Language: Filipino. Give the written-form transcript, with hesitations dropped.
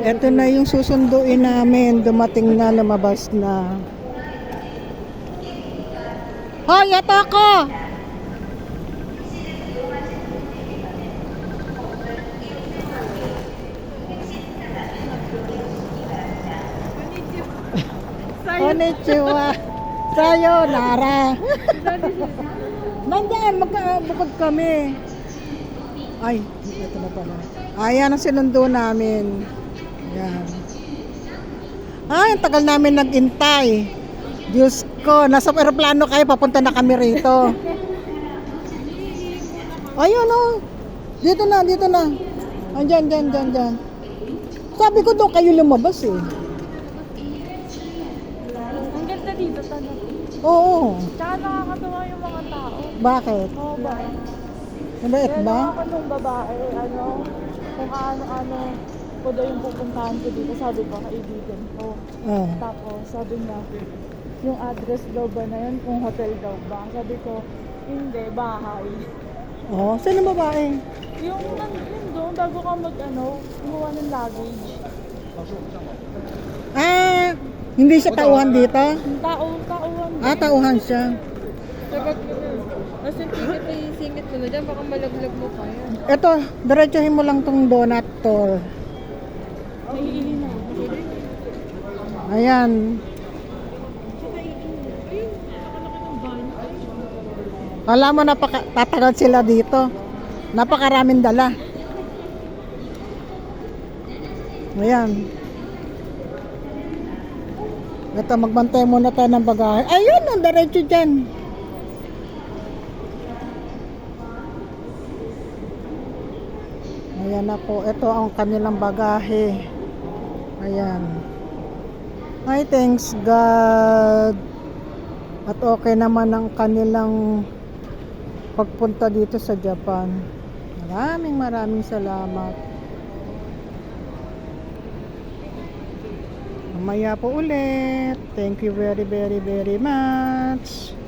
Ito na yung susunduin namin. Dumating na, lumabas na. Hoy, ito ako! Konnichiwa. Sayonara. Nandyan, magkabukod kami. Ay, ito na pala. Ayan ang sinundo namin. Ayan. Ay, ang tagal namin nag-intay. Diyos ko, nasa aeroplano kayo, papunta na kami rito. Ayun o. Dito na, dito na. Andyan, dyan. Sabi ko doon kayo lumabas eh. Ang ganda dito talaga. Oo. Tsaka nakakatawa yung mga tao. Bakit? Oo ba? Mabait Kaya ba? ako nung babae, kung ano ko daw yung pupuntahan ko dito, sabi ko, kaibigan ko. Oh. Tapos, sabi niya, yung address daw ba na yun, kung hotel daw ba? Sabi ko, hindi, bahay. Oh, saan ang babae? Yung nandun doon, bago ka kumuha ng luggage. Ah, hindi siya tauhan dito? Tauhan. Ah, tauhan siya. Sagat ko na. As in, ticket na isingit mo na dyan, baka malaglag mo pa yan. Ito, diretsuhin mo lang tong donut tour. Naiihi na. Ayan. Kala mo tatagal sila dito. Napakaraming dala. Ayan. Ito, magbantay muna tayo ng bagahe. Ayun, ang diretso dyan. Ayan na po. Ito ang kanilang bagahe. Ayan. Ay, thanks God. At okay naman ang kanilang pagpunta dito sa Japan. Maraming salamat. Mamaya po ulit. Thank you very much.